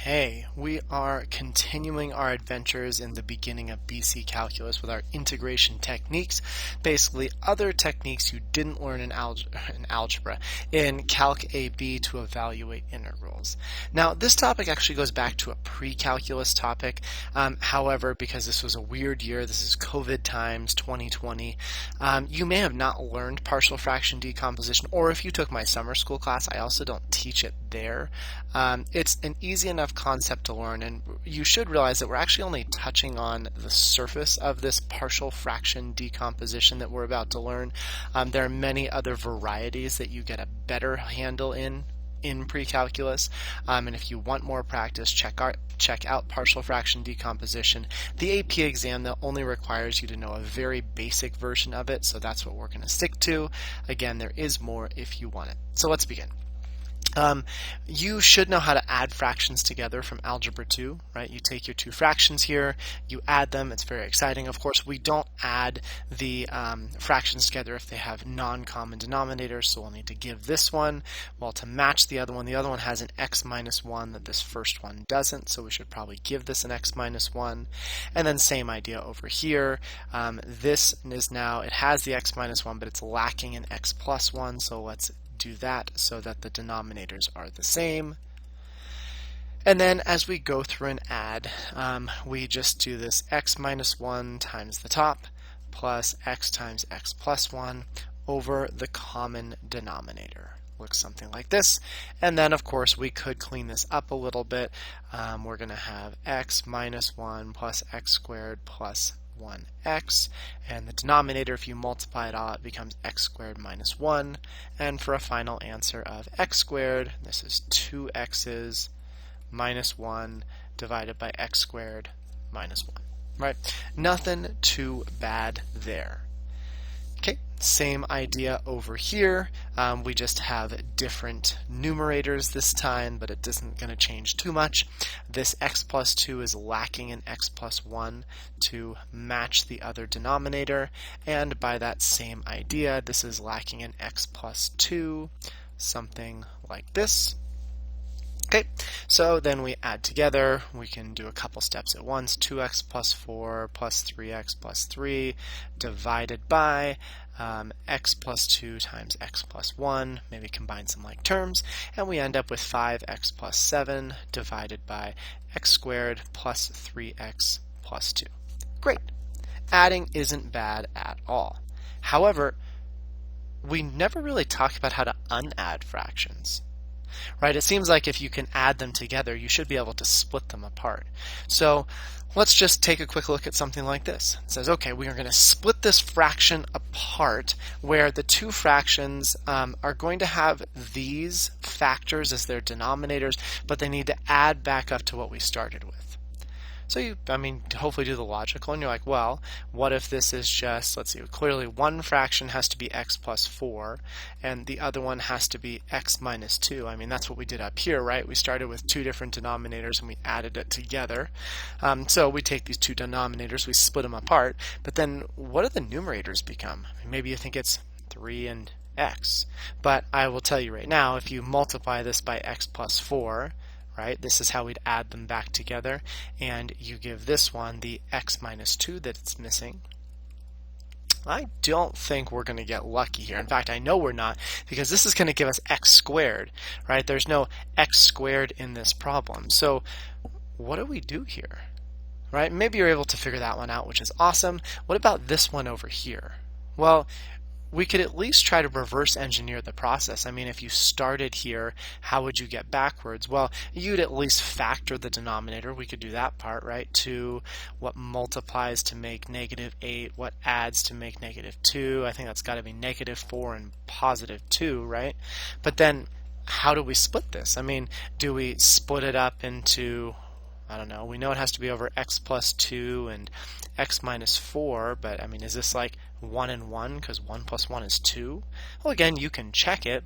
Okay, we are continuing our adventures in the beginning of BC Calculus with our integration techniques, basically other techniques you didn't learn in algebra, in Calc AB to evaluate integrals. Now, this topic actually goes back to a pre-calculus topic. However, because this was a weird year, this is COVID times 2020, you may have not learned partial fraction decomposition, or if you took my summer school class, I also don't teach it there. It's an easy enough concept to learn, and you should realize that we're actually only touching on the surface of this partial fraction decomposition that we're about to learn. There are many other varieties that you get a better handle in pre-calculus, and if you want more practice, check out partial fraction decomposition. The AP exam that only requires you to know a very basic version of it, so that's what we're going to stick to. Again, there is more if you want it. So let's begin. You should know how to add fractions together from Algebra 2, right? You take your two fractions here, you add them, it's very exciting. Of course, we don't add the fractions together if they have non-common denominators, so we'll need to give this one, well, to match the other one has an x minus 1 that this first one doesn't, so we should probably give this an x minus 1. And then same idea over here. This is now, it has the x minus 1, but it's lacking an x plus 1, so let's do that so that the denominators are the same. And then as we go through and add, we just do this x minus 1 times the top plus x times x plus 1 over the common denominator. Looks something like this. And then of course we could clean this up a little bit. We're going to have x minus 1 plus x squared plus 1x, and the denominator, if you multiply it all, it becomes x squared minus 1, and for a final answer of x squared, this is 2x's minus 1 divided by x squared minus 1, right? Nothing too bad there. Okay, same idea over here. We just have different numerators this time, but it isn't going to change too much. This x plus 2 is lacking an x plus 1 to match the other denominator, and by that same idea, this is lacking an x plus 2, something like this. Okay, so then we add together. We can do a couple steps at once. 2x plus 4 plus 3x plus 3 divided by x plus 2 times x plus 1. Maybe combine some like terms. And we end up with 5x plus 7 divided by x squared plus 3x plus 2. Great. Adding isn't bad at all. However, we never really talked about how to unadd fractions. Right? It seems like if you can add them together, you should be able to split them apart. So let's just take a quick look at something like this. It says, okay, we are going to split this fraction apart where the two fractions are going to have these factors as their denominators, but they need to add back up to what we started with. So you, hopefully do the logical, and you're like, well, what if this is just, let's see, clearly one fraction has to be x plus 4, and the other one has to be x minus 2. That's what we did up here, right? We started with two different denominators, and we added it together. So we take these two denominators, we split them apart, but then what do the numerators become? Maybe you think it's 3 and x, but I will tell you right now, if you multiply this by x plus 4, right? This is how we'd add them back together, and you give this one the x minus 2 that it's missing. I don't think we're going to get lucky here. In fact, I know we're not, because this is going to give us x squared, right? There's no x squared in this problem. So what do we do here, right? Maybe you're able to figure that one out, which is awesome. What about this one over here? Well, we could at least try to reverse engineer the process. If you started here, how would you get backwards? Well, you'd at least factor the denominator. We could do that part, right? 2, what multiplies to make negative 8, what adds to make negative 2. I think that's got to be negative 4 and positive 2, right? But then how do we split this? Do we split it up into, I don't know, we know it has to be over x plus 2 and x minus 4, but is this like 1 and 1 because 1 plus 1 is 2? Well, again, you can check it,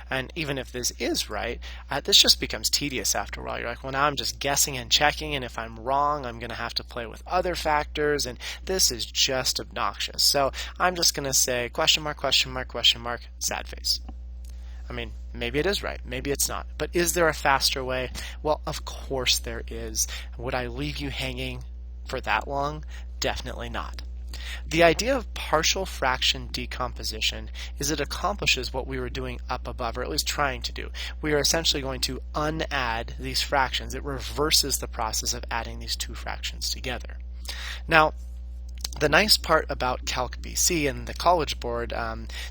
and even if this is right, this just becomes tedious after a while. You're like, well, now I'm just guessing and checking, and if I'm wrong, I'm going to have to play with other factors, and this is just obnoxious. So I'm just going to say question mark, question mark, question mark, sad face. I mean, maybe it is right, maybe it's not. But is there a faster way? Well, of course there is. Would I leave you hanging for that long? Definitely not. The idea of partial fraction decomposition is it accomplishes what we were doing up above, or at least trying to do. We are essentially going to unadd these fractions. It reverses the process of adding these two fractions together. Now, the nice part about Calc BC and the College Board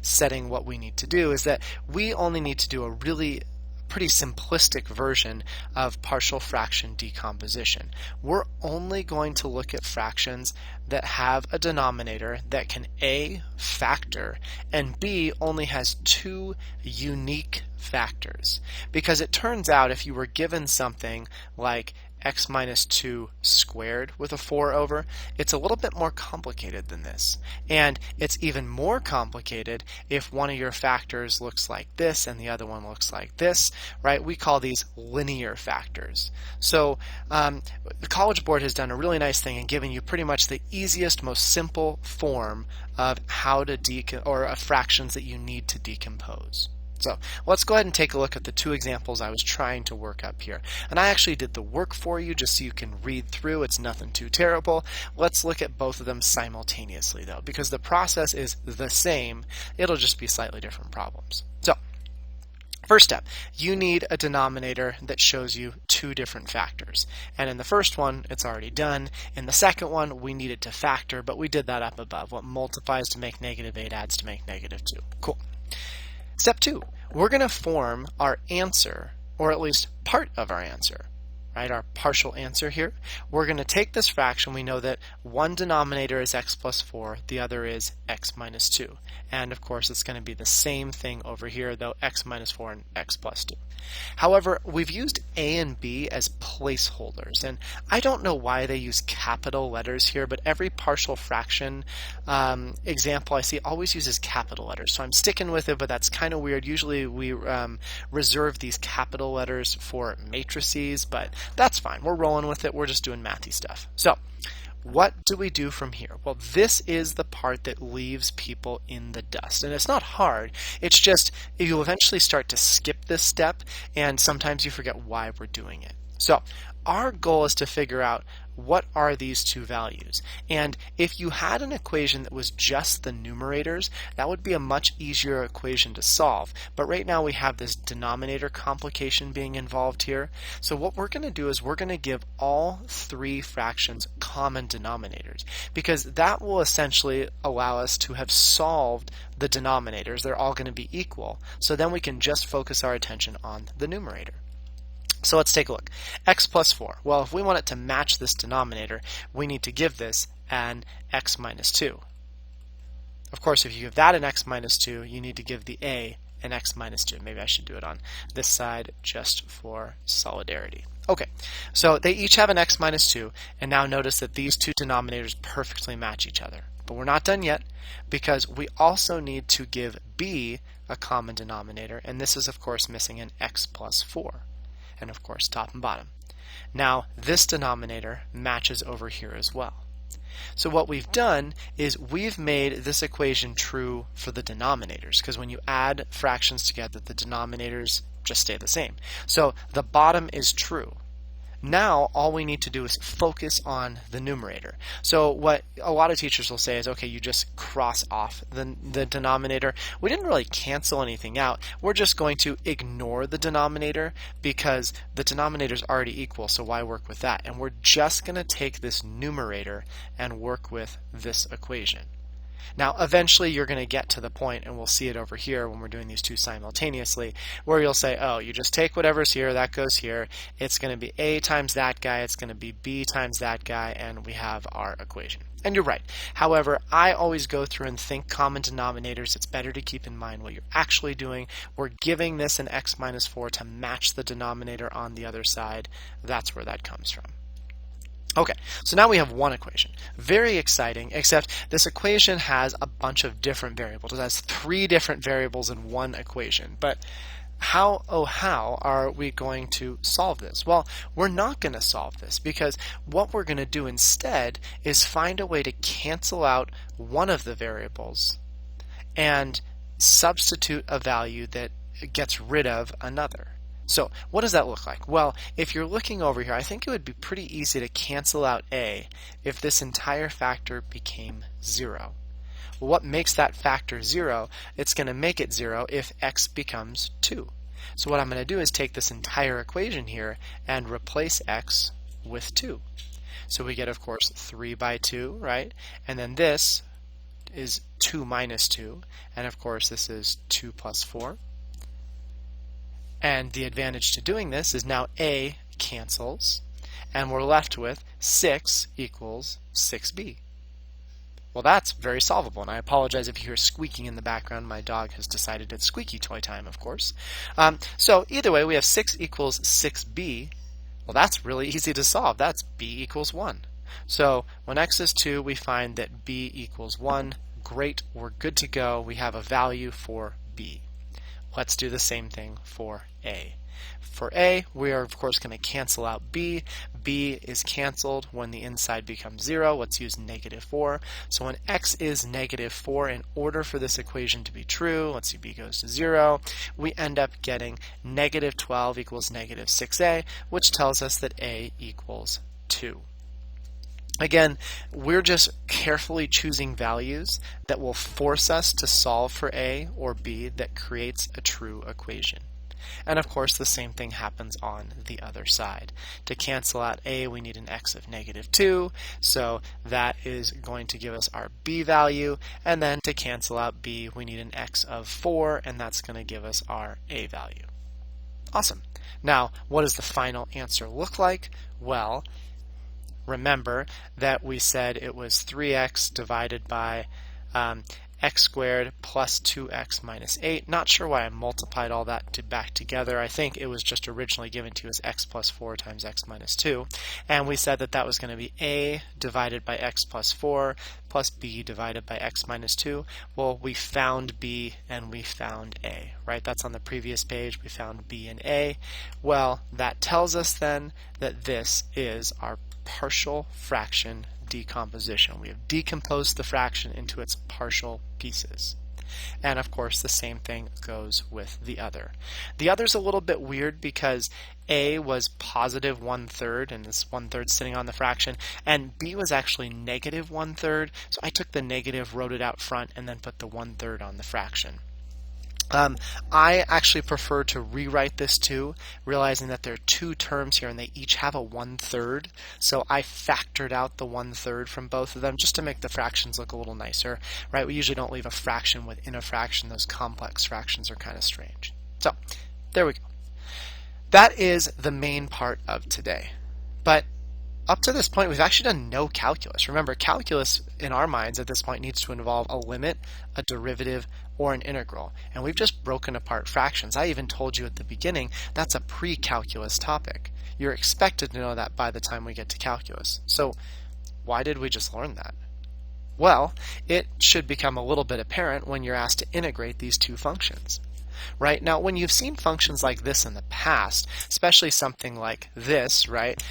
setting what we need to do is that we only need to do a really pretty simplistic version of partial fraction decomposition. We're only going to look at fractions that have a denominator that can A, factor, and B, only has two unique factors. Because it turns out if you were given something like x minus 2 squared with a 4 over, it's a little bit more complicated than this. And it's even more complicated if one of your factors looks like this and the other one looks like this, right? We call these linear factors. So the College Board has done a really nice thing in giving you pretty much the easiest, most simple form of how to of fractions that you need to decompose. So let's go ahead and take a look at the two examples I was trying to work up here. And I actually did the work for you just so you can read through. It's nothing too terrible. Let's look at both of them simultaneously though, because the process is the same. It'll just be slightly different problems. So first step, you need a denominator that shows you two different factors. And in the first one, it's already done. In the second one, we needed to factor, but we did that up above. What multiplies to make -8 adds to make -2. Cool. Step 2, we're going to form our answer, or at least part of our answer, right? Our partial answer here. We're going to take this fraction. We know that one denominator is x plus 4, the other is x minus 2. And of course, it's going to be the same thing over here, though x minus 4 and x plus 2. However, we've used A and B as placeholders, and I don't know why they use capital letters here, but every partial fraction example I see always uses capital letters, so I'm sticking with it, but that's kind of weird. Usually we reserve these capital letters for matrices, but that's fine. We're rolling with it. We're just doing mathy stuff. So what do we do from here? Well, this is the part that leaves people in the dust. And it's not hard. It's just you'll eventually start to skip this step, and sometimes you forget why we're doing it. So our goal is to figure out what are these two values. And if you had an equation that was just the numerators, that would be a much easier equation to solve. But right now we have this denominator complication being involved here. So what we're going to do is we're going to give all three fractions common denominators, because that will essentially allow us to have solved the denominators. They're all going to be equal. So then we can just focus our attention on the numerator. So let's take a look. X plus 4. Well, if we want it to match this denominator, we need to give this an x minus 2. Of course, if you give that an x minus 2, you need to give the A an x minus 2. Maybe I should do it on this side just for solidarity. Okay, so they each have an x minus 2, and now notice that these two denominators perfectly match each other. But we're not done yet, because we also need to give B a common denominator, and this is of course missing an x plus 4. And of course top and bottom. Now this denominator matches over here as well. So what we've done is we've made this equation true for the denominators, because when you add fractions together, the denominators just stay the same. So the bottom is true. Now all we need to do is focus on the numerator. So what a lot of teachers will say is, okay, you just cross off the denominator. We didn't really cancel anything out. We're just going to ignore the denominator because the denominator is already equal, so why work with that? And we're just going to take this numerator and work with this equation. Now eventually you're going to get to the point, and we'll see it over here when we're doing these two simultaneously, where you'll say, oh, you just take whatever's here, that goes here, it's going to be A times that guy, it's going to be B times that guy, and we have our equation. And you're right. However, I always go through and think common denominators. It's better to keep in mind what you're actually doing. We're giving this an x minus 4 to match the denominator on the other side. That's where that comes from. Okay, so now we have one equation. Very exciting, except this equation has a bunch of different variables. It has 3 different variables in one equation. But how, oh how, are we going to solve this? Well, we're not going to solve this, because what we're going to do instead is find a way to cancel out one of the variables and substitute a value that gets rid of another. So what does that look like? Well, if you're looking over here, I think it would be pretty easy to cancel out a if this entire factor became 0. Well, what makes that factor 0? It's going to make it 0 if x becomes 2. So what I'm going to do is take this entire equation here and replace x with 2. So we get, of course, 3 by 2, right? And then this is 2 minus 2. And of course, this is 2 plus 4. And the advantage to doing this is now a cancels, and we're left with 6 equals 6b. Well, that's very solvable, and I apologize if you hear squeaking in the background. My dog has decided it's squeaky toy time, of course. So either way, we have 6 equals 6b. Well, that's really easy to solve. That's b equals 1. So when x is 2, we find that b equals 1. Great, we're good to go. We have a value for b. Let's do the same thing for a. For a, we are of course going to cancel out b. b is canceled when the inside becomes 0. Let's use -4. So when x is -4, in order for this equation to be true, let's see, b goes to 0, we end up getting -12 equals -6a, which tells us that a equals 2. Again, we're just carefully choosing values that will force us to solve for a or b that creates a true equation. And of course, the same thing happens on the other side. To cancel out a, we need an x of -2, so that is going to give us our b value. And then to cancel out b, we need an x of 4, and that's going to give us our a value. Awesome. Now, what does the final answer look like? Well, remember that we said it was 3x divided by x squared plus 2x minus 8. Not sure why I multiplied all that back together. I think it was just originally given to you as x plus 4 times x minus 2. And we said that that was going to be a divided by x plus 4 plus b divided by x minus 2. Well, we found b and we found a, right? That's on the previous page. We found b and a. Well, that tells us then that this is our partial fraction decomposition. We have decomposed the fraction into its partial pieces. And of course, the same thing goes with the other. The other's a little bit weird because a was positive 1/3, and this 1/3 sitting on the fraction, and b was actually negative 1/3. So I took the negative, wrote it out front, and then put the 1/3 on the fraction. I actually prefer to rewrite this too, realizing that there are two terms here and they each have a 1/3. So I factored out the 1/3 from both of them just to make the fractions look a little nicer, right? We usually don't leave a fraction within a fraction. Those complex fractions are kind of strange. So there we go. That is the main part of today. But up to this point, we've actually done no calculus. Remember, calculus in our minds at this point needs to involve a limit, a derivative, or an integral. And we've just broken apart fractions. I even told you at the beginning that's a pre-calculus topic. You're expected to know that by the time we get to calculus. So why did we just learn that? Well, it should become a little bit apparent when you're asked to integrate these two functions. Right? Now, when you've seen functions like this in the past, especially something like this, right,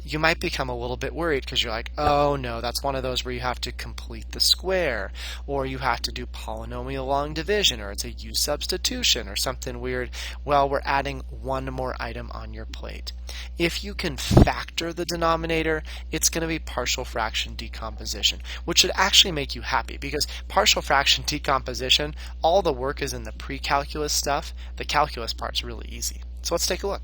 you might become a little bit worried because you're like, oh no, that's one of those where you have to complete the square, or you have to do polynomial long division, or it's a u substitution, or something weird. Well, we're adding one more item on your plate. If you can factor the denominator, it's going to be partial fraction decomposition, which should actually make you happy because partial fraction decomposition, all the work is in the pre-calculus stuff. The calculus part's really easy. So let's take a look.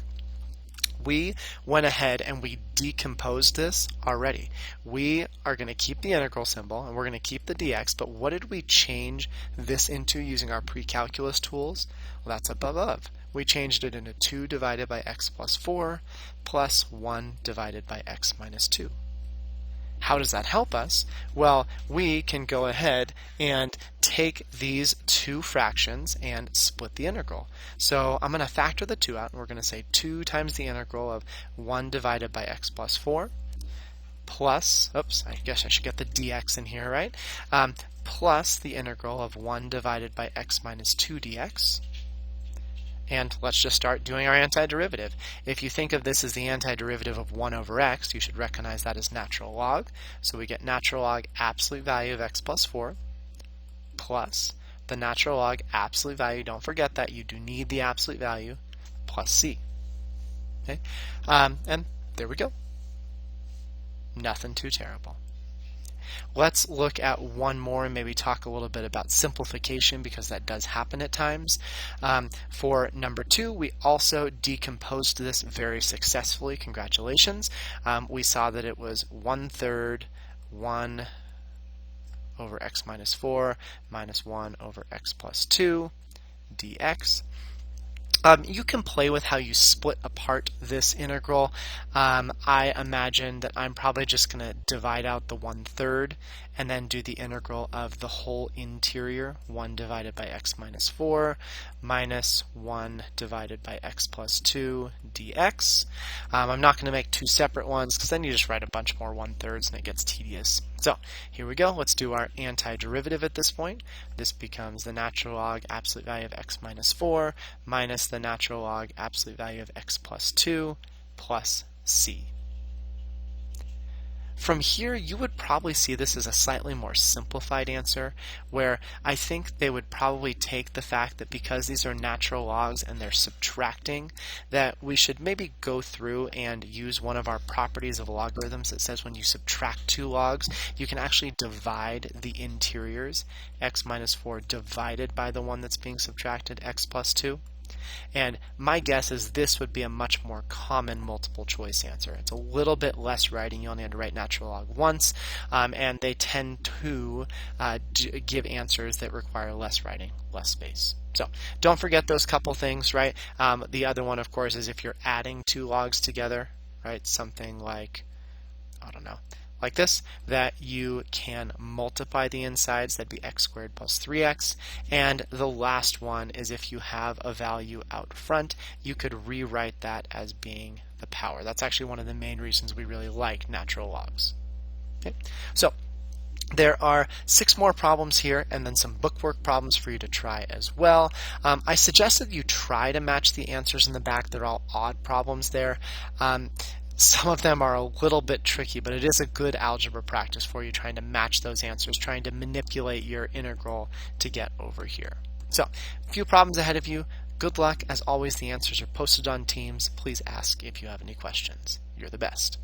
We went ahead and we decomposed this already. We are going to keep the integral symbol and we're going to keep the dx, but what did we change this into using our pre-calculus tools? Well, that's up above. We changed it into 2 divided by x plus 4 plus 1 divided by x minus 2. How does that help us? Well, we can go ahead and take these two fractions and split the integral. So I'm going to factor the 2 out, and we're going to say 2 times the integral of 1 divided by x plus 4 plus, oops, I guess I should get the dx in here, right? Plus the integral of 1 divided by x minus 2 dx. And let's just start doing our antiderivative. If you think of this as the antiderivative of 1 over x, you should recognize that as natural log. So we get natural log absolute value of x plus 4 plus the natural log absolute value, don't forget that you do need the absolute value, plus c. Okay? And there we go. Nothing too terrible. Let's look at one more and maybe talk a little bit about simplification, because that does happen at times. For number 2, we also decomposed this very successfully. Congratulations. We saw that it was 1/3 1 over x minus 4 minus 1 over x plus 2 dx. You can play with how you split apart this integral. I imagine that I'm probably just going to divide out the 1/3 and then do the integral of the whole interior, 1 divided by x minus 4 minus 1 divided by x plus 2 dx. I'm not going to make 2 separate ones, because then you just write a bunch more 1/3 and it gets tedious. So here we go. Let's do our antiderivative at this point. This becomes the natural log absolute value of x minus 4 minus the natural log absolute value of x plus 2 plus c. From here, you would probably see this as a slightly more simplified answer, where I think they would probably take the fact that because these are natural logs and they're subtracting, that we should maybe go through and use one of our properties of logarithms that says when you subtract 2 logs, you can actually divide the interiors, x minus 4 divided by the one that's being subtracted, x plus 2. And my guess is this would be a much more common multiple choice answer. It's a little bit less writing. You only have to write natural log once, and they tend to give answers that require less writing, less space. So don't forget those couple things, right? The other one, of course, is if you're adding 2 logs together, right? Something like, I don't know, like this, that you can multiply the insides. That'd be x squared plus 3x. And the last one is if you have a value out front, you could rewrite that as being the power. That's actually one of the main reasons we really like natural logs. Okay? So there are 6 more problems here, and then some bookwork problems for you to try as well. I suggest that you try to match the answers in the back. They're all odd problems there. Some of them are a little bit tricky, but it is a good algebra practice for you, trying to match those answers, trying to manipulate your integral to get over here. So, a few problems ahead of you. Good luck. As always, the answers are posted on Teams. Please ask if you have any questions. You're the best.